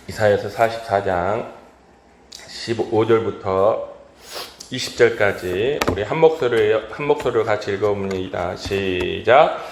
이사야서 44장 15절부터 20절까지 우리 한 목소리로 같이 읽어봅니다. 시작.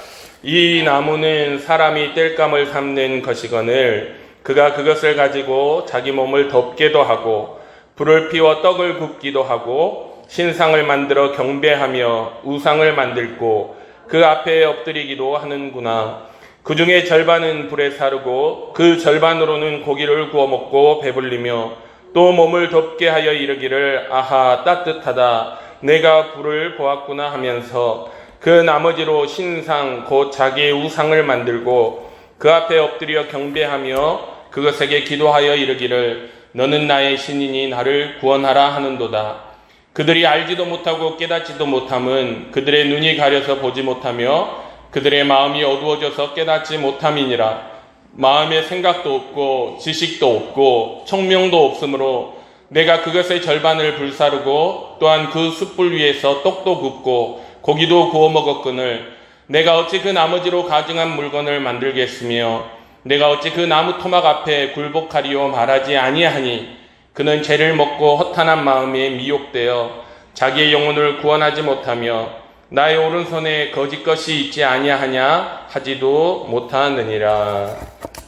이 나무는 사람이 땔감을 삼는 것이거늘 그가 그것을 가지고 자기 몸을 덮게도 하고 불을 피워 떡을 굽기도 하고 신상을 만들어 경배하며 우상을 만들고 그 앞에 엎드리기도 하는구나. 그 중에 절반은 불에 사르고 그 절반으로는 고기를 구워 먹고 배불리며 또 몸을 덥게 하여 이르기를 아하 따뜻하다 내가 불을 보았구나 하면서 그 나머지로 신상 곧 자기의 우상을 만들고 그 앞에 엎드려 경배하며 그것에게 기도하여 이르기를 너는 나의 신이니 나를 구원하라 하는도다. 그들이 알지도 못하고 깨닫지도 못함은 그들의 눈이 가려서 보지 못하며 그들의 마음이 어두워져서 깨닫지 못함이니라. 마음에 생각도 없고 지식도 없고 총명도 없으므로 내가 그것의 절반을 불사르고 또한 그 숯불 위에서 떡도 굽고 고기도 구워 먹었거늘 내가 어찌 그 나머지로 가증한 물건을 만들겠으며 내가 어찌 그 나무 토막 앞에 굴복하리요 말하지 아니하니 그는 죄를 먹고 허탄한 마음에 미혹되어 자기의 영혼을 구원하지 못하며 나의 오른손에 거짓 것이 있지 아니하냐 하지도 못하느니라.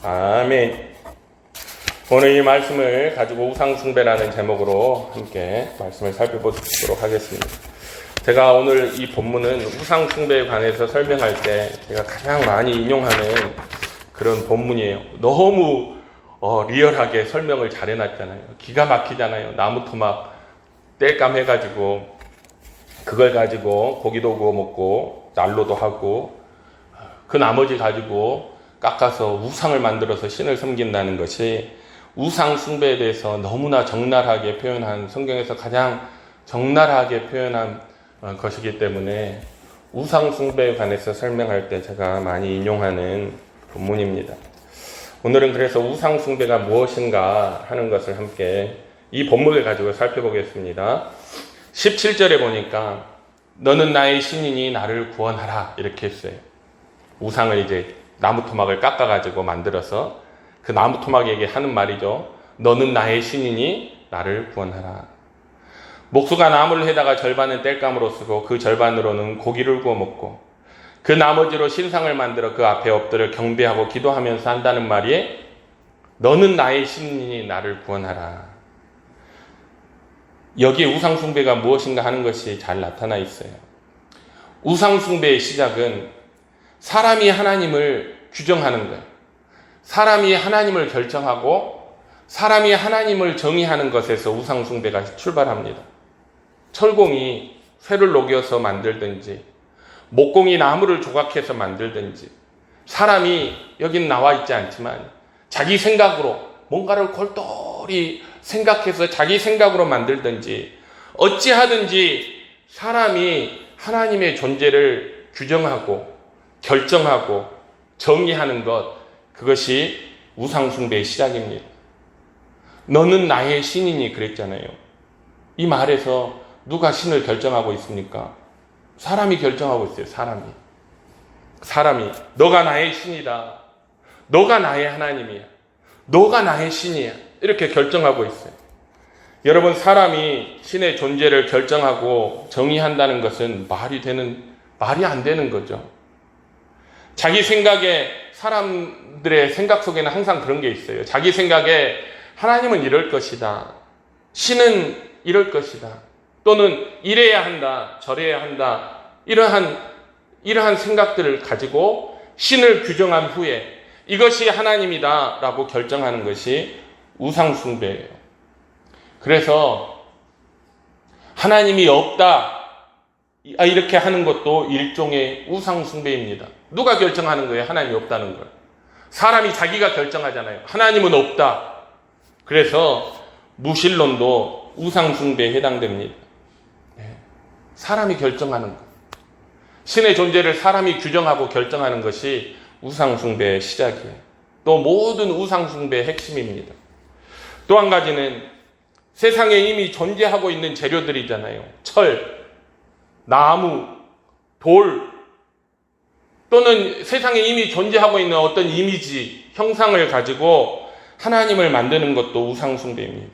아멘. 오늘 이 말씀을 가지고 우상숭배라는 제목으로 함께 말씀을 살펴보도록 하겠습니다. 제가 오늘 이 본문은 우상숭배에 관해서 설명할 때 제가 가장 많이 인용하는 그런 본문이에요. 너무 리얼하게 설명을 잘 해놨잖아요. 기가 막히잖아요. 나무 토막 땔감 해가지고 그걸 가지고 고기도 구워 먹고 난로도 하고 그 나머지 가지고 깎아서 우상을 만들어서 신을 섬긴다는 것이 우상 숭배에 대해서 너무나 적나라하게 표현한, 성경에서 가장 적나라하게 표현한 것이기 때문에 우상 숭배에 관해서 설명할 때 제가 많이 인용하는 본문입니다. 오늘은 그래서 우상 숭배가 무엇인가 하는 것을 함께 이 본문을 가지고 살펴보겠습니다. 17절에 보니까 너는 나의 신이니 나를 구원하라 이렇게 했어요. 우상을 이제 나무 토막을 깎아가지고 만들어서 그 나무 토막에게 하는 말이죠. 너는 나의 신이니 나를 구원하라. 목수가 나무를 해다가 절반은 땔감으로 쓰고 그 절반으로는 고기를 구워 먹고 그 나머지로 신상을 만들어 그 앞에 엎드려 경배하고 기도하면서 한다는 말이 너는 나의 신이니 나를 구원하라. 여기에 우상숭배가 무엇인가 하는 것이 잘 나타나 있어요. 우상숭배의 시작은 사람이 하나님을 규정하는 거예요. 사람이 하나님을 결정하고 사람이 하나님을 정의하는 것에서 우상숭배가 출발합니다. 철공이 쇠를 녹여서 만들든지 목공이 나무를 조각해서 만들든지 사람이 여긴 나와 있지 않지만 자기 생각으로 뭔가를 골똘히 생각해서 자기 생각으로 만들든지 어찌하든지 사람이 하나님의 존재를 규정하고 결정하고 정의하는 것, 그것이 우상숭배의 시작입니다. 너는 나의 신이니 그랬잖아요. 이 말에서 누가 신을 결정하고 있습니까? 사람이 결정하고 있어요. 사람이 너가 나의 신이다. 너가 나의 하나님이야. 너가 나의 신이야. 이렇게 결정하고 있어요. 여러분, 사람이 신의 존재를 결정하고 정의한다는 것은 말이 안 되는 거죠. 자기 생각에, 사람들의 생각 속에는 항상 그런 게 있어요. 자기 생각에 하나님은 이럴 것이다. 신은 이럴 것이다. 또는 이래야 한다. 저래야 한다. 이러한 생각들을 가지고 신을 규정한 후에 이것이 하나님이다 라고 결정하는 것이 우상숭배예요. 그래서 하나님이 없다 이렇게 하는 것도 일종의 우상숭배입니다. 누가 결정하는 거예요? 하나님이 없다는 걸. 사람이 자기가 결정하잖아요. 하나님은 없다. 그래서 무신론도 우상숭배에 해당됩니다. 사람이 결정하는 것. 신의 존재를 사람이 규정하고 결정하는 것이 우상숭배의 시작이에요. 또 모든 우상숭배의 핵심입니다. 또 한 가지는 세상에 이미 존재하고 있는 재료들이잖아요. 철, 나무, 돌, 또는 세상에 이미 존재하고 있는 어떤 이미지, 형상을 가지고 하나님을 만드는 것도 우상 숭배입니다.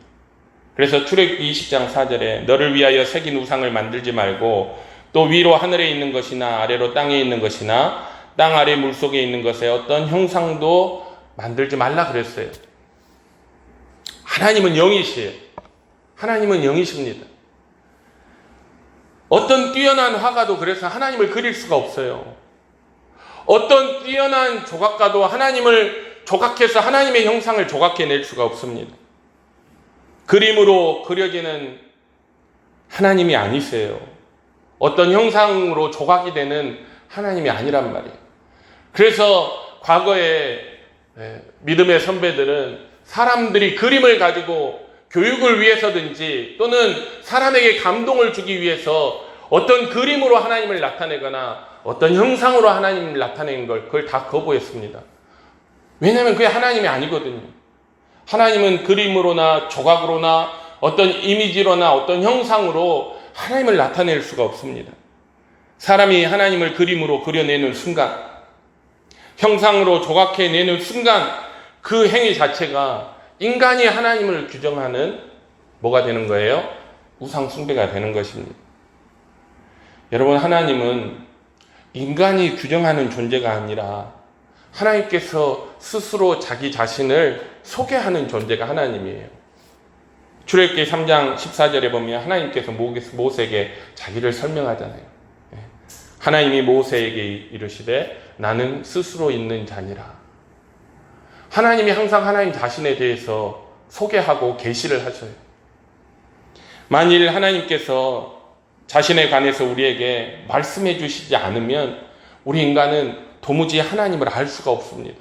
그래서 출애굽기 20장 4절에 너를 위하여 새긴 우상을 만들지 말고 또 위로 하늘에 있는 것이나 아래로 땅에 있는 것이나 땅 아래 물속에 있는 것에 어떤 형상도 만들지 말라 그랬어요. 하나님은 영이시에요. 하나님은 영이십니다. 어떤 뛰어난 화가도 그래서 하나님을 그릴 수가 없어요. 어떤 뛰어난 조각가도 하나님을 조각해서 하나님의 형상을 조각해낼 수가 없습니다. 그림으로 그려지는 하나님이 아니세요. 어떤 형상으로 조각이 되는 하나님이 아니란 말이에요. 그래서 과거에 믿음의 선배들은 사람들이 그림을 가지고 교육을 위해서든지 또는 사람에게 감동을 주기 위해서 어떤 그림으로 하나님을 나타내거나 어떤 형상으로 하나님을 나타내는 걸 그걸 다 거부했습니다. 왜냐하면 그게 하나님이 아니거든요. 하나님은 그림으로나 조각으로나 어떤 이미지로나 어떤 형상으로 하나님을 나타낼 수가 없습니다. 사람이 하나님을 그림으로 그려내는 순간, 형상으로 조각해내는 순간 그 행위 자체가 인간이 하나님을 규정하는 뭐가 되는 거예요? 우상 숭배가 되는 것입니다. 여러분, 하나님은 인간이 규정하는 존재가 아니라 하나님께서 스스로 자기 자신을 소개하는 존재가 하나님이에요. 출애굽기 3장 14절에 보면 하나님께서 모세에게 자기를 설명하잖아요. 하나님이 모세에게 이르시되 나는 스스로 있는 자니라. 하나님이 항상 하나님 자신에 대해서 소개하고 계시를 하셔요. 만일 하나님께서 자신에 관해서 우리에게 말씀해 주시지 않으면 우리 인간은 도무지 하나님을 알 수가 없습니다.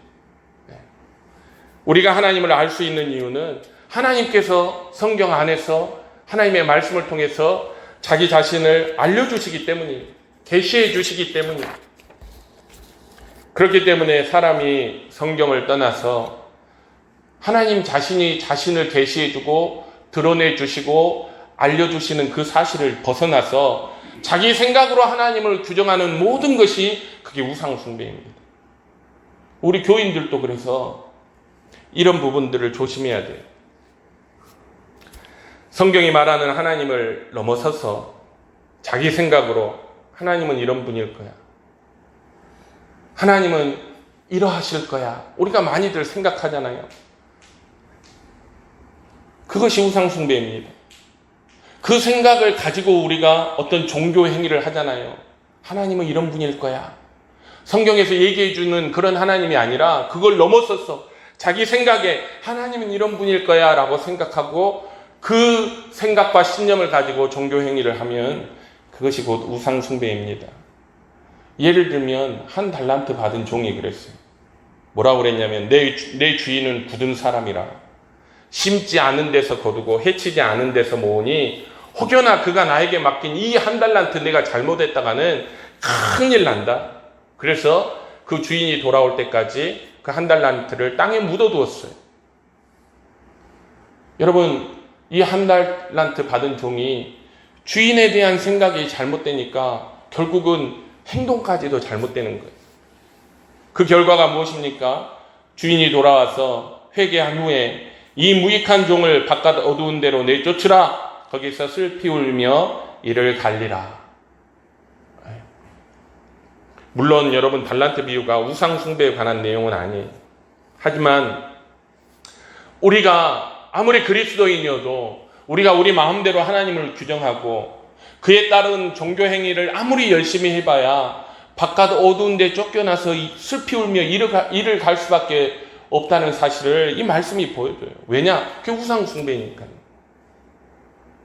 우리가 하나님을 알 수 있는 이유는 하나님께서 성경 안에서 하나님의 말씀을 통해서 자기 자신을 알려주시기 때문이에요. 계시해 주시기 때문이에요. 그렇기 때문에 사람이 성경을 떠나서 하나님 자신이 자신을 계시해 주고 드러내 주시고 알려주시는 그 사실을 벗어나서 자기 생각으로 하나님을 규정하는 모든 것이 그게 우상 숭배입니다. 우리 교인들도 그래서 이런 부분들을 조심해야 돼요. 성경이 말하는 하나님을 넘어서서 자기 생각으로 하나님은 이런 분일 거야. 하나님은 이러하실 거야. 우리가 많이들 생각하잖아요. 그것이 우상 숭배입니다. 그 생각을 가지고 우리가 어떤 종교 행위를 하잖아요. 하나님은 이런 분일 거야. 성경에서 얘기해 주는 그런 하나님이 아니라 그걸 넘어서서 자기 생각에 하나님은 이런 분일 거야 라고 생각하고 그 생각과 신념을 가지고 종교 행위를 하면 그것이 곧 우상 숭배입니다. 예를 들면 한 달란트 받은 종이 그랬어요. 뭐라고 그랬냐면 내 주인은 굳은 사람이라 심지 않은 데서 거두고 해치지 않은 데서 모으니 혹여나 그가 나에게 맡긴 이 한 달란트 내가 잘못했다가는 큰일 난다. 그래서 그 주인이 돌아올 때까지 그 한 달란트를 땅에 묻어두었어요. 여러분, 이 한 달란트 받은 종이 주인에 대한 생각이 잘못되니까 결국은 행동까지도 잘못되는 거예요. 그 결과가 무엇입니까? 주인이 돌아와서 회개한 후에 이 무익한 종을 바깥 어두운 데로 내쫓으라. 거기서 슬피 울며 이를 갈리라. 물론 여러분 달란트 비유가 우상 숭배에 관한 내용은 아니에요. 하지만 우리가 아무리 그리스도인이어도 우리가 우리 마음대로 하나님을 규정하고 그에 따른 종교 행위를 아무리 열심히 해봐야 바깥 어두운 데 쫓겨나서 슬피 울며 이를 갈 수밖에 없다는 사실을 이 말씀이 보여줘요. 왜냐? 그게 우상 숭배니까요.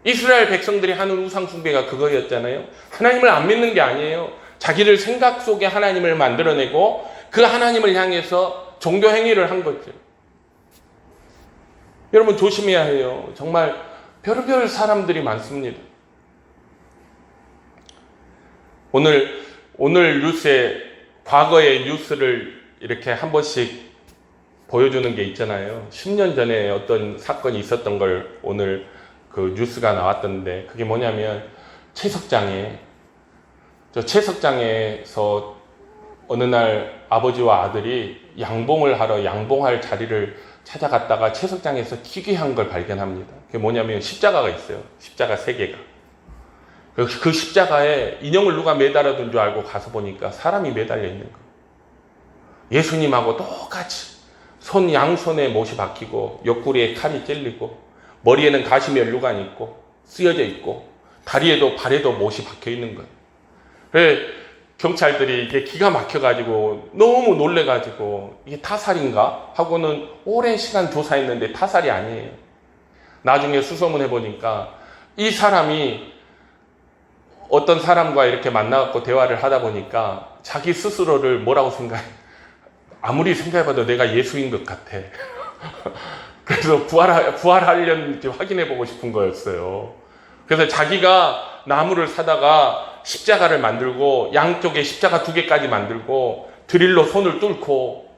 이스라엘 백성들이 하는 우상 숭배가 그거였잖아요. 하나님을 안 믿는 게 아니에요. 자기를 생각 속에 하나님을 만들어내고 그 하나님을 향해서 종교 행위를 한 거죠. 여러분 조심해야 해요. 정말 별별 사람들이 많습니다. 오늘 뉴스에 과거의 뉴스를 이렇게 한 번씩 보여주는 게 있잖아요. 10년 전에 어떤 사건이 있었던 걸 오늘 그 뉴스가 나왔던데 그게 뭐냐면 채석장에서 어느 날 아버지와 아들이 양봉을 하러 양봉할 자리를 찾아갔다가 채석장에서 기괴한 걸 발견합니다. 그게 뭐냐면 십자가가 있어요. 십자가 3개가. 그 십자가에 인형을 누가 매달아둔 줄 알고 가서 보니까 사람이 매달려 있는 거예요. 예수님하고 똑같이 양손에 못이 박히고 옆구리에 칼이 찔리고 머리에는 가시면류관이 있고 쓰여져 있고 다리에도 발에도 못이 박혀 있는 거예요. 그래서 경찰들이 이게 기가 막혀가지고 너무 놀래가지고 이게 타살인가 하고는 오랜 시간 조사했는데 타살이 아니에요. 나중에 수소문해 보니까 이 사람이 어떤 사람과 이렇게 만나갖고 대화를 하다 보니까 자기 스스로를 뭐라고 생각해? 아무리 생각해봐도 내가 예수인 것 같아. 그래서 부활하려는지 확인해보고 싶은 거였어요. 그래서 자기가 나무를 사다가 십자가를 만들고 양쪽에 십자가 2개까지 만들고 드릴로 손을 뚫고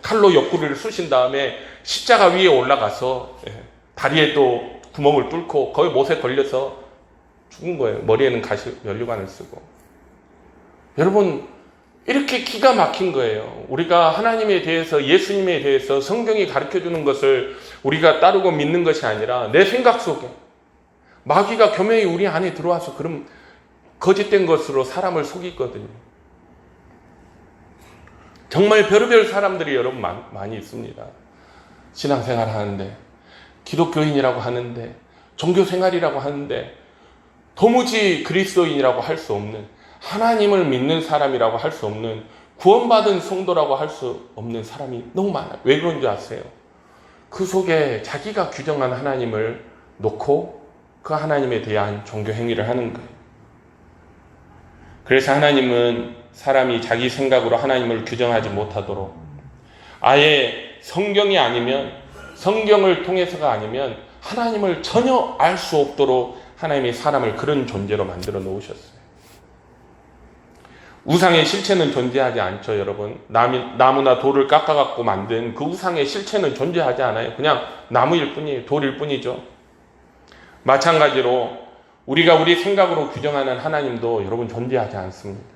칼로 옆구리를 쑤신 다음에 십자가 위에 올라가서 다리에도 구멍을 뚫고 거의 못에 걸려서 죽은 거예요. 머리에는 면류관을 쓰고. 여러분, 이렇게 기가 막힌 거예요. 우리가 하나님에 대해서, 예수님에 대해서 성경이 가르쳐주는 것을 우리가 따르고 믿는 것이 아니라 내 생각 속에 마귀가 교묘히 우리 안에 들어와서 그럼 거짓된 것으로 사람을 속이거든요. 정말 별의별 사람들이 여러분 많이 있습니다. 신앙생활 하는데, 기독교인이라고 하는데, 종교생활이라고 하는데 도무지 그리스도인이라고 할 수 없는, 하나님을 믿는 사람이라고 할 수 없는, 구원받은 성도라고 할 수 없는 사람이 너무 많아요. 왜 그런 줄 아세요? 그 속에 자기가 규정한 하나님을 놓고 그 하나님에 대한 종교 행위를 하는 거예요. 그래서 하나님은 사람이 자기 생각으로 하나님을 규정하지 못하도록 아예 성경이 아니면, 성경을 통해서가 아니면 하나님을 전혀 알 수 없도록 하나님이 사람을 그런 존재로 만들어 놓으셨어요. 우상의 실체는 존재하지 않죠, 여러분. 나무나 돌을 깎아갖고 만든 그 우상의 실체는 존재하지 않아요. 그냥 나무일 뿐이에요. 돌일 뿐이죠. 마찬가지로 우리가 우리 생각으로 규정하는 하나님도 여러분 존재하지 않습니다.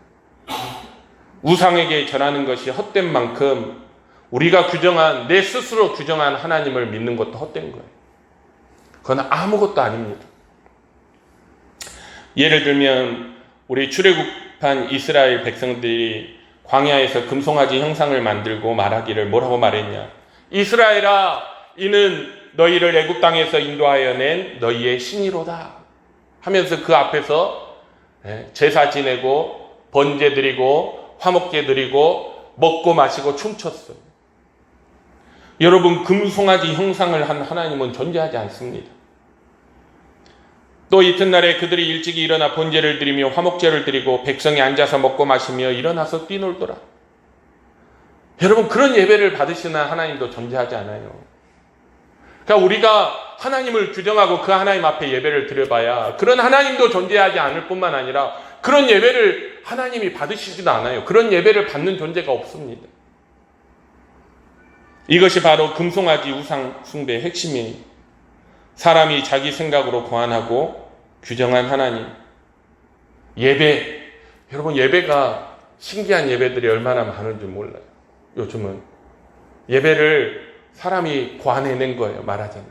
우상에게 전하는 것이 헛된 만큼 우리가 규정한, 내 스스로 규정한 하나님을 믿는 것도 헛된 거예요. 그건 아무것도 아닙니다. 예를 들면 우리 출애굽한 이스라엘 백성들이 광야에서 금송아지 형상을 만들고 말하기를 뭐라고 말했냐? 이스라엘아, 이는 너희를 애굽 땅에서 인도하여 낸 너희의 신이로다 하면서 그 앞에서 제사 지내고 번제 드리고 화목제 드리고 먹고 마시고 춤췄어요. 여러분, 금송아지 형상을 한 하나님은 존재하지 않습니다. 또 이튿날에 그들이 일찍이 일어나 번제를 드리며 화목제를 드리고 백성이 앉아서 먹고 마시며 일어나서 뛰놀더라. 여러분, 그런 예배를 받으시는 하나님도 존재하지 않아요. 그러니까 우리가 하나님을 규정하고 그 하나님 앞에 예배를 드려봐야 그런 하나님도 존재하지 않을 뿐만 아니라 그런 예배를 하나님이 받으시지도 않아요. 그런 예배를 받는 존재가 없습니다. 이것이 바로 금송아지 우상 숭배의 핵심이에요. 사람이 자기 생각으로 고안하고 규정한 하나님. 예배, 여러분, 예배가 신기한 예배들이 얼마나 많은지 몰라요. 요즘은 예배를 사람이 고안해낸 거예요. 말하자면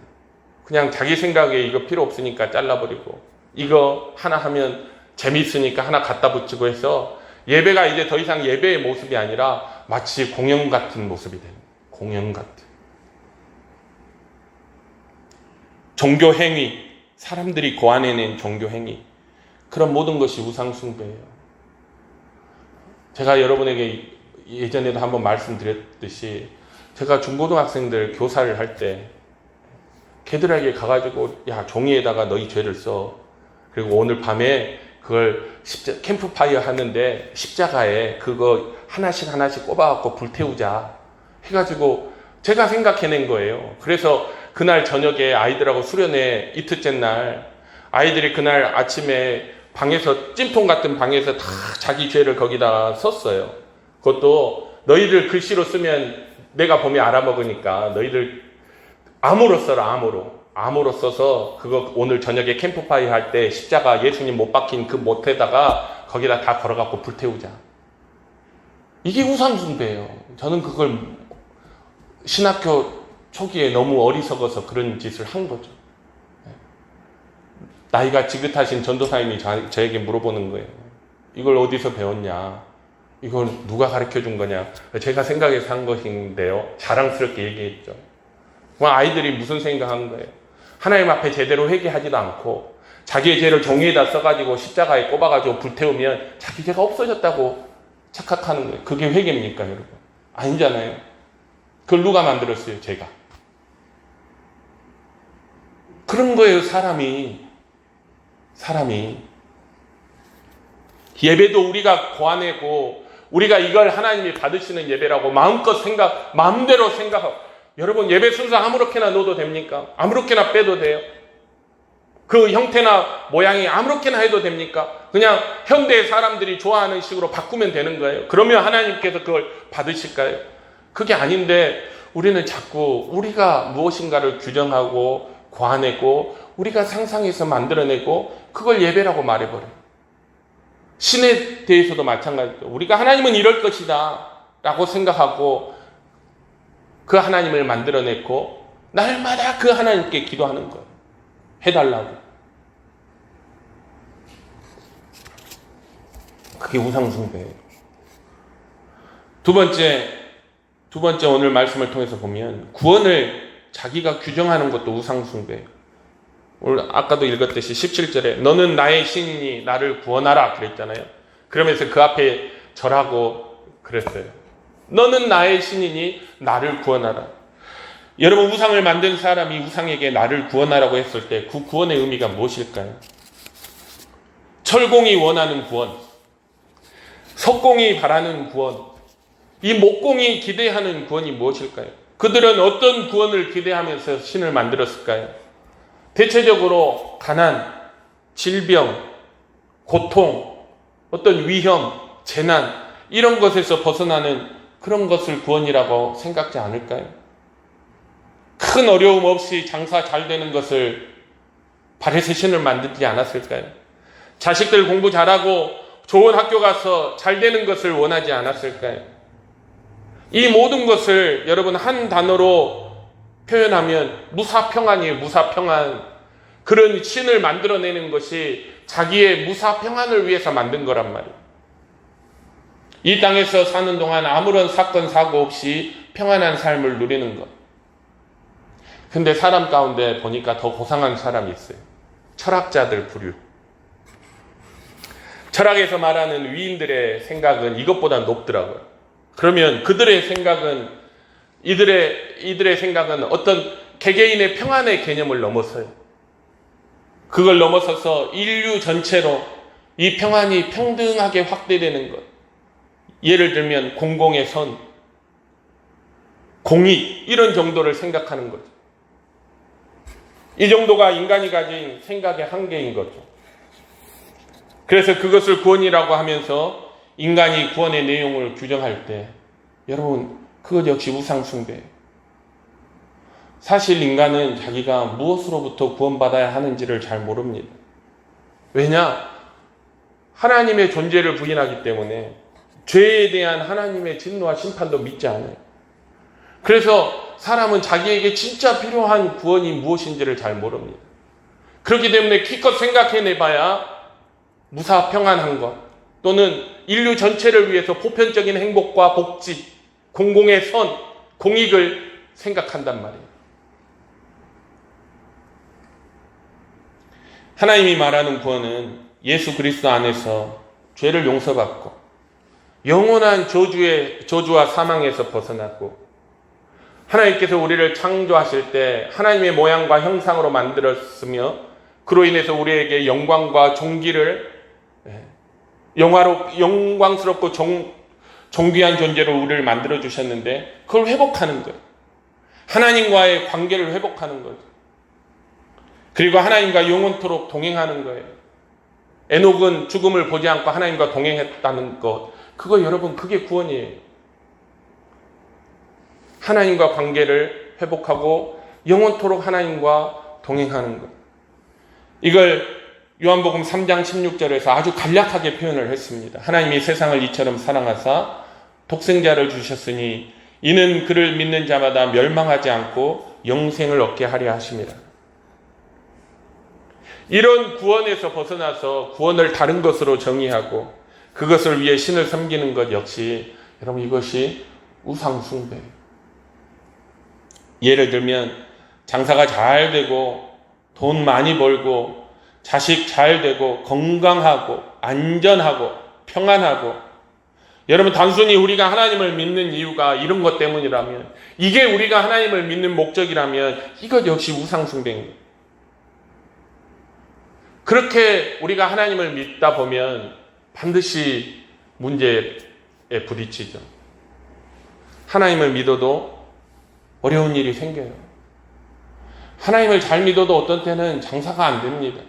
그냥 자기 생각에 이거 필요 없으니까 잘라버리고 이거 하나 하면 재미있으니까 하나 갖다 붙이고 해서 예배가 이제 더 이상 예배의 모습이 아니라 마치 공연 같은 모습이 되는 거예요. 공연 같은 종교 행위, 사람들이 고안해낸 종교 행위, 그런 모든 것이 우상 숭배예요. 제가 여러분에게 예전에도 한번 말씀드렸듯이 제가 중고등학생들 교사를 할 때 걔들에게 가가지고 야, 종이에다가 너희 죄를 써. 그리고 오늘 밤에 그걸 캠프파이어 하는데 십자가에 그거 하나씩 꼽아갖고 불태우자 해가지고 제가 생각해낸 거예요. 그래서 그날 저녁에 아이들하고 수련회 이틀째 날 아이들이 그날 아침에 방에서 찜통 같은 방에서 다 자기 죄를 거기다 썼어요. 그것도 너희들 글씨로 쓰면 내가 보면 알아먹으니까 너희들 암호로 써라. 암호로 써서 그거 오늘 저녁에 캠프파이어 할 때 십자가 예수님 못 박힌 그 못에다가 거기다 다 걸어갖고 불태우자. 이게 우상숭배예요. 저는 그걸 신학교 초기에 너무 어리석어서 그런 짓을 한 거죠. 나이가 지긋하신 전도사님이 저에게 물어보는 거예요. 이걸 어디서 배웠냐? 이걸 누가 가르쳐 준 거냐? 제가 생각해서 한 것인데요. 자랑스럽게 얘기했죠. 아이들이 무슨 생각한 거예요? 하나님 앞에 제대로 회개하지도 않고 자기의 죄를 종이에다 써가지고 십자가에 꼽아가지고 불태우면 자기 죄가 없어졌다고 착각하는 거예요. 그게 회개입니까, 여러분? 아니잖아요. 그걸 누가 만들었어요? 제가. 그런 거예요, 사람이. 예배도 우리가 고안하고 우리가 이걸 하나님이 받으시는 예배라고 마음대로 생각하고. 여러분, 예배 순서 아무렇게나 넣어도 됩니까? 아무렇게나 빼도 돼요? 그 형태나 모양이 아무렇게나 해도 됩니까? 그냥 현대 사람들이 좋아하는 식으로 바꾸면 되는 거예요. 그러면 하나님께서 그걸 받으실까요? 그게 아닌데 우리는 자꾸 우리가 무엇인가를 규정하고 고안하고 우리가 상상해서 만들어내고 그걸 예배라고 말해버려요. 신에 대해서도 마찬가지죠. 우리가 하나님은 이럴 것이다 라고 생각하고 그 하나님을 만들어냈고 날마다 그 하나님께 기도하는 거예요. 해달라고. 그게 우상숭배예요. 두 번째 오늘 말씀을 통해서 보면 구원을 자기가 규정하는 것도 우상숭배예요. 오늘 아까도 읽었듯이 17절에 너는 나의 신이니 나를 구원하라 그랬잖아요. 그러면서 그 앞에 절하고 그랬어요. 너는 나의 신이니 나를 구원하라. 여러분, 우상을 만든 사람이 우상에게 나를 구원하라고 했을 때 그 구원의 의미가 무엇일까요? 철공이 원하는 구원, 석공이 바라는 구원, 이 목공이 기대하는 구원이 무엇일까요? 그들은 어떤 구원을 기대하면서 신을 만들었을까요? 대체적으로 가난, 질병, 고통, 어떤 위험, 재난 이런 것에서 벗어나는 그런 것을 구원이라고 생각지 않을까요? 큰 어려움 없이 장사 잘 되는 것을 바래서 신을 만들지 않았을까요? 자식들 공부 잘하고 좋은 학교 가서 잘 되는 것을 원하지 않았을까요? 이 모든 것을 여러분 한 단어로 표현하면 무사평안이에요. 무사평안. 그런 신을 만들어내는 것이 자기의 무사평안을 위해서 만든 거란 말이에요. 이 땅에서 사는 동안 아무런 사건 사고 없이 평안한 삶을 누리는 것. 근데 사람 가운데 보니까 더 고상한 사람이 있어요. 철학자들 부류. 철학에서 말하는 위인들의 생각은 이것보다 높더라고요. 그러면 그들의 생각은 이들의 생각은 어떤 개개인의 평안의 개념을 넘어서요. 그걸 넘어서서 인류 전체로 이 평안이 평등하게 확대되는 것. 예를 들면 공공의 선, 공익 이런 정도를 생각하는 거죠. 이 정도가 인간이 가진 생각의 한계인 거죠. 그래서 그것을 구원이라고 하면서 인간이 구원의 내용을 규정할 때 여러분 그것 역시 우상숭배예요. 사실 인간은 자기가 무엇으로부터 구원받아야 하는지를 잘 모릅니다. 왜냐? 하나님의 존재를 부인하기 때문에 죄에 대한 하나님의 진노와 심판도 믿지 않아요. 그래서 사람은 자기에게 진짜 필요한 구원이 무엇인지를 잘 모릅니다. 그렇기 때문에 기껏 생각해내봐야 무사평안한 것 또는 인류 전체를 위해서 보편적인 행복과 복지, 공공의 선, 공익을 생각한단 말이에요. 하나님이 말하는 구원은 예수 그리스도 안에서 죄를 용서받고 영원한 저주와 사망에서 벗어났고 하나님께서 우리를 창조하실 때 하나님의 모양과 형상으로 만들었으며 그로 인해서 우리에게 영광과 존귀를 영광스럽고 존귀한 존재로 우리를 만들어주셨는데 그걸 회복하는 거예요. 하나님과의 관계를 회복하는 거죠. 그리고 하나님과 영원토록 동행하는 거예요. 에녹은 죽음을 보지 않고 하나님과 동행했다는 것. 그거 여러분 그게 구원이에요. 하나님과 관계를 회복하고 영원토록 하나님과 동행하는 것. 이걸 요한복음 3장 16절에서 아주 간략하게 표현을 했습니다. 하나님이 세상을 이처럼 사랑하사 독생자를 주셨으니 이는 그를 믿는 자마다 멸망하지 않고 영생을 얻게 하려 하심이라. 이런 구원에서 벗어나서 구원을 다른 것으로 정의하고 그것을 위해 신을 섬기는 것 역시 여러분 이것이 우상숭배. 예를 들면 장사가 잘 되고 돈 많이 벌고 자식 잘 되고 건강하고 안전하고 평안하고, 여러분 단순히 우리가 하나님을 믿는 이유가 이런 것 때문이라면, 이게 우리가 하나님을 믿는 목적이라면 이것 역시 우상숭배입니다. 그렇게 우리가 하나님을 믿다 보면 반드시 문제에 부딪히죠. 하나님을 믿어도 어려운 일이 생겨요. 하나님을 잘 믿어도 어떤 때는 장사가 안 됩니다.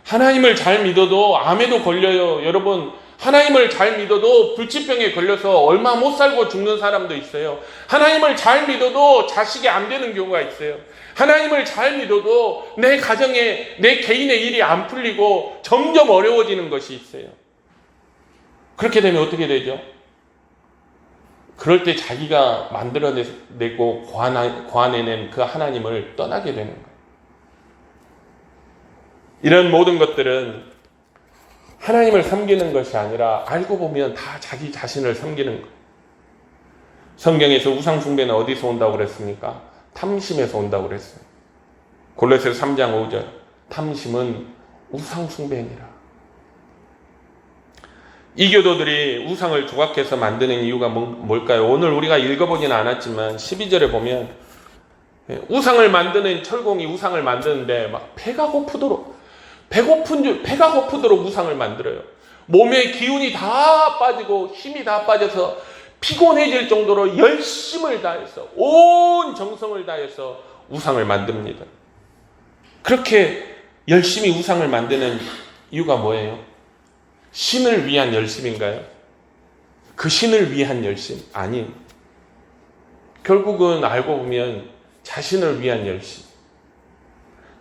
하나님을 잘 믿어도 암에도 걸려요. 여러분, 하나님을 잘 믿어도 불치병에 걸려서 얼마 못 살고 죽는 사람도 있어요. 하나님을 잘 믿어도 자식이 안 되는 경우가 있어요. 하나님을 잘 믿어도 내 가정에, 내 개인의 일이 안 풀리고 점점 어려워지는 것이 있어요. 그렇게 되면 어떻게 되죠? 그럴 때 자기가 만들어내고 고안해낸 그 하나님을 떠나게 되는 거예요. 이런 모든 것들은 하나님을 섬기는 것이 아니라 알고 보면 다 자기 자신을 섬기는 거예요. 성경에서 우상숭배는 어디서 온다고 그랬습니까? 탐심에서 온다고 그랬어요. 골로새서 3장 5절, 탐심은 우상숭배니라. 이교도들이 우상을 조각해서 만드는 이유가 뭘까요? 오늘 우리가 읽어보지는 않았지만 12절에 보면 우상을 만드는 철공이 우상을 만드는데 막 배가 고프도록 우상을 만들어요. 몸에 기운이 다 빠지고 힘이 다 빠져서 피곤해질 정도로 열심을 다해서 온 정성을 다해서 우상을 만듭니다. 그렇게 열심히 우상을 만드는 이유가 뭐예요? 신을 위한 열심인가요? 그 신을 위한 열심? 아니, 결국은 알고 보면 자신을 위한 열심.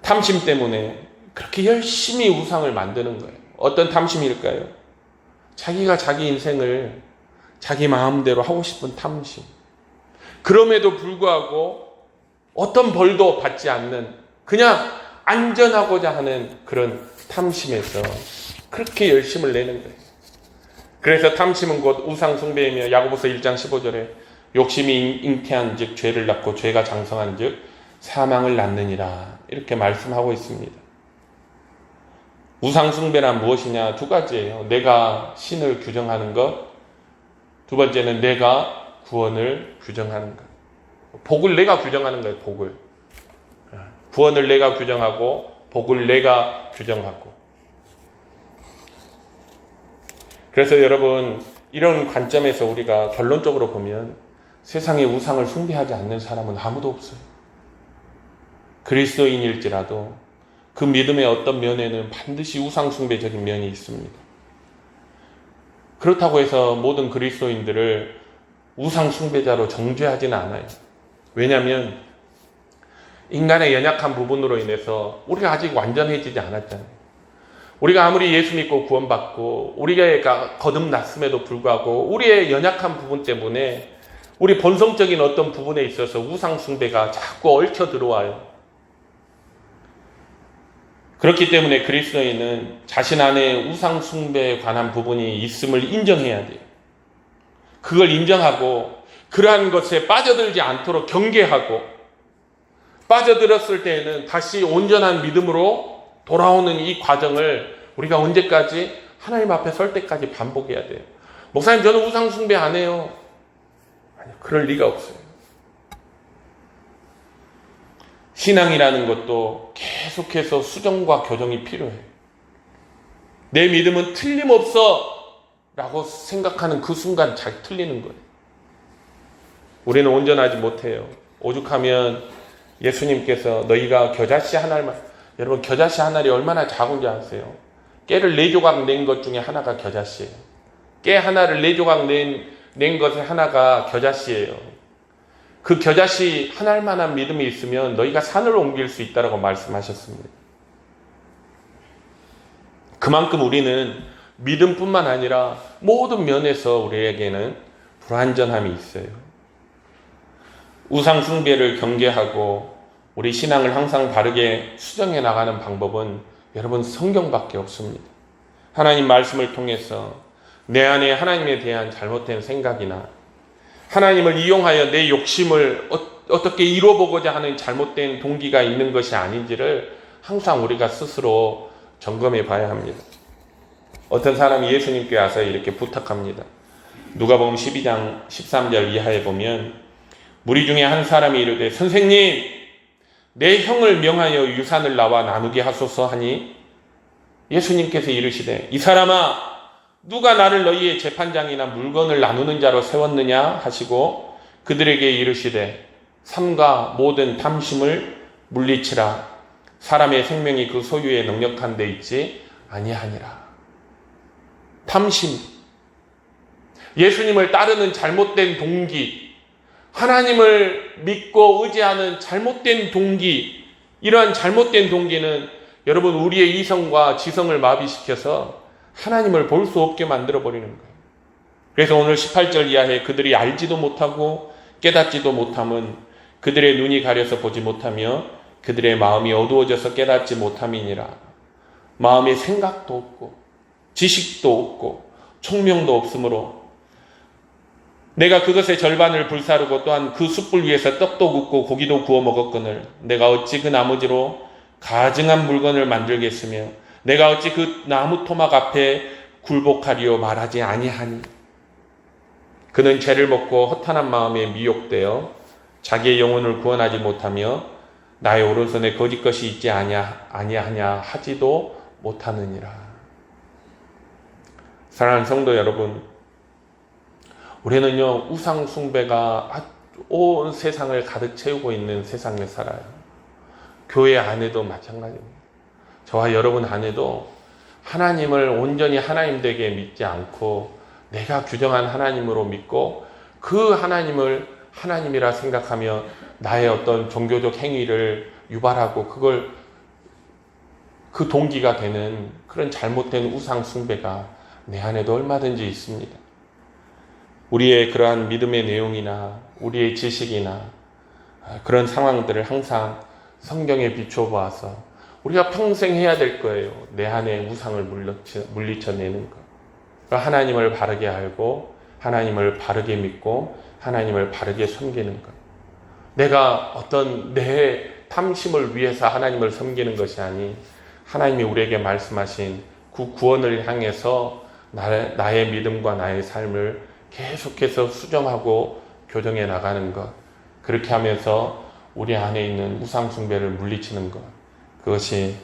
탐심 때문에 그렇게 열심히 우상을 만드는 거예요. 어떤 탐심일까요? 자기가 자기 인생을 자기 마음대로 하고 싶은 탐심. 그럼에도 불구하고 어떤 벌도 받지 않는, 그냥 안전하고자 하는 그런 탐심에서 그렇게 열심을 내는 거예요. 그래서 탐심은 곧 우상숭배이며 야고보서 1장 15절에 욕심이 잉태한 즉 죄를 낳고 죄가 장성한 즉 사망을 낳느니라, 이렇게 말씀하고 있습니다. 우상숭배란 무엇이냐? 두 가지예요. 내가 신을 규정하는 것, 두 번째는 내가 구원을 규정하는 것. 복을 내가 규정하는 거예요. 복을. 구원을 내가 규정하고 복을 내가 규정하고. 그래서 여러분, 이런 관점에서 우리가 결론적으로 보면 세상에 우상을 숭배하지 않는 사람은 아무도 없어요. 그리스도인일지라도 그 믿음의 어떤 면에는 반드시 우상숭배적인 면이 있습니다. 그렇다고 해서 모든 그리스도인들을 우상숭배자로 정죄하지는 않아요. 왜냐하면 인간의 연약한 부분으로 인해서 우리가 아직 완전해지지 않았잖아요. 우리가 아무리 예수 믿고 구원받고 우리가 거듭났음에도 불구하고 우리의 연약한 부분 때문에 우리 본성적인 어떤 부분에 있어서 우상숭배가 자꾸 얽혀 들어와요. 그렇기 때문에 그리스도인은 자신 안에 우상숭배에 관한 부분이 있음을 인정해야 돼요. 그걸 인정하고 그러한 것에 빠져들지 않도록 경계하고, 빠져들었을 때에는 다시 온전한 믿음으로 돌아오는 이 과정을 우리가 언제까지? 하나님 앞에 설 때까지 반복해야 돼요. 목사님, 저는 우상숭배 안 해요. 아니요, 그럴 리가 없어요. 신앙이라는 것도 계속해서 수정과 교정이 필요해요. 내 믿음은 틀림없어 라고 생각하는 그 순간 잘 틀리는 거예요. 우리는 온전하지 못해요. 오죽하면 예수님께서 너희가 겨자씨 한 알만, 여러분 겨자씨 한 알이 얼마나 작은지 아세요? 깨를 4조각 낸 것 중에 하나가 겨자씨예요. 깨 하나를 4조각 낸 것의 하나가 겨자씨예요. 그 겨자씨 한 알만한 믿음이 있으면 너희가 산을 옮길 수 있다고 말씀하셨습니다. 그만큼 우리는 믿음뿐만 아니라 모든 면에서 우리에게는 불완전함이 있어요. 우상 숭배를 경계하고 우리 신앙을 항상 바르게 수정해 나가는 방법은 여러분 성경밖에 없습니다. 하나님 말씀을 통해서 내 안에 하나님에 대한 잘못된 생각이나 하나님을 이용하여 내 욕심을 어떻게 이뤄보고자 하는 잘못된 동기가 있는 것이 아닌지를 항상 우리가 스스로 점검해 봐야 합니다. 어떤 사람이 예수님께 와서 이렇게 부탁합니다. 누가복음 12장 13절 이하에 보면 무리 중에 한 사람이 이르되 선생님 내 형을 명하여 유산을 나와 나누게 하소서 하니 예수님께서 이르시되 이 사람아 누가 나를 너희의 재판장이나 물건을 나누는 자로 세웠느냐 하시고 그들에게 이르시되 삼가 모든 탐심을 물리치라 사람의 생명이 그 소유에 능력한 데 있지 아니하니라. 탐심, 예수님을 따르는 잘못된 동기, 하나님을 믿고 의지하는 잘못된 동기, 이러한 잘못된 동기는 여러분 우리의 이성과 지성을 마비시켜서 하나님을 볼 수 없게 만들어버리는 거예요. 그래서 오늘 18절 이하에 그들이 알지도 못하고 깨닫지도 못함은 그들의 눈이 가려서 보지 못하며 그들의 마음이 어두워져서 깨닫지 못함이니라. 마음에 생각도 없고 지식도 없고 총명도 없으므로 내가 그것의 절반을 불사르고 또한 그 숯불 위에서 떡도 굽고 고기도 구워 먹었거늘 내가 어찌 그 나무지로 가증한 물건을 만들겠으며 내가 어찌 그 나무 토막 앞에 굴복하리요 말하지 아니하니. 그는 죄를 먹고 허탄한 마음에 미혹되어 자기의 영혼을 구원하지 못하며 나의 오른손에 거짓것이 있지 아니하냐 하지도 못하느니라. 사랑하는 성도 여러분, 우리는요 우상 숭배가 온 세상을 가득 채우고 있는 세상에 살아요. 교회 안에도 마찬가지입니다. 저와 여러분 안에도 하나님을 온전히 하나님 되게 믿지 않고 내가 규정한 하나님으로 믿고 그 하나님을 하나님이라 생각하며 나의 어떤 종교적 행위를 유발하고 그걸 그 동기가 되는 그런 잘못된 우상 숭배가 내 안에도 얼마든지 있습니다. 우리의 그러한 믿음의 내용이나 우리의 지식이나 그런 상황들을 항상 성경에 비추어 보아서 우리가 평생 해야 될 거예요. 내 안에 우상을 물리쳐내는 것. 하나님을 바르게 알고 하나님을 바르게 믿고 하나님을 바르게 섬기는 것. 내가 어떤 내 탐심을 위해서 하나님을 섬기는 것이 아닌 하나님이 우리에게 말씀하신 그 구원을 향해서 나의 믿음과 나의 삶을 계속해서 수정하고 교정해 나가는 것. 그렇게 하면서 우리 안에 있는 우상 숭배를 물리치는 것. 그것이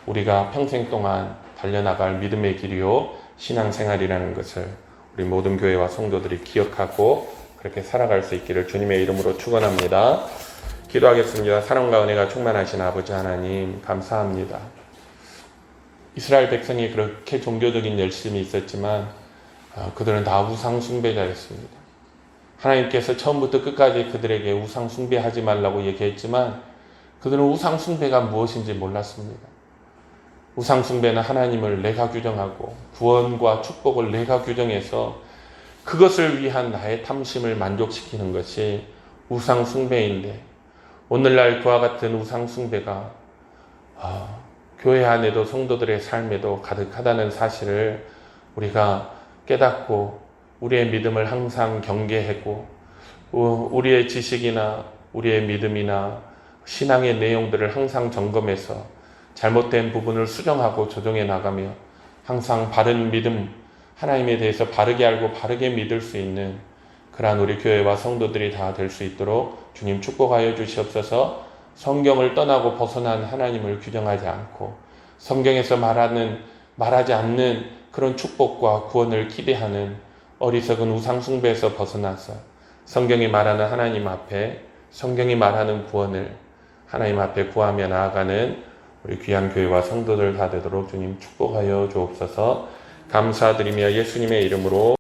우리가 평생 동안 달려나갈 믿음의 길이요 신앙생활이라는 것을 우리 모든 교회와 성도들이 기억하고 그렇게 살아갈 수 있기를 주님의 이름으로 축원합니다. 기도하겠습니다. 사랑과 은혜가 충만하신 아버지 하나님 감사합니다. 이스라엘 백성이 그렇게 종교적인 열심이 있었지만 그들은 다 우상 숭배자였습니다. 하나님께서 처음부터 끝까지 그들에게 우상 숭배하지 말라고 얘기했지만 그들은 우상 숭배가 무엇인지 몰랐습니다. 우상 숭배는 하나님을 내가 규정하고 구원과 축복을 내가 규정해서 그것을 위한 나의 탐심을 만족시키는 것이 우상 숭배인데 오늘날 그와 같은 우상 숭배가 교회 안에도 성도들의 삶에도 가득하다는 사실을 우리가 깨닫고 우리의 믿음을 항상 경계하고 우리의 지식이나 우리의 믿음이나 신앙의 내용들을 항상 점검해서 잘못된 부분을 수정하고 조정해 나가며 항상 바른 믿음, 하나님에 대해서 바르게 알고 바르게 믿을 수 있는 그러한 우리 교회와 성도들이 다 될 수 있도록 주님 축복하여 주시옵소서. 성경을 떠나고 벗어난 하나님을 규정하지 않고 성경에서 말하지 않는 그런 축복과 구원을 기대하는 어리석은 우상 숭배에서 벗어나서 성경이 말하는 하나님 앞에 성경이 말하는 구원을 하나님 앞에 구하며 나아가는 우리 귀한 교회와 성도들 다 되도록 주님 축복하여 주옵소서. 감사드리며 예수님의 이름으로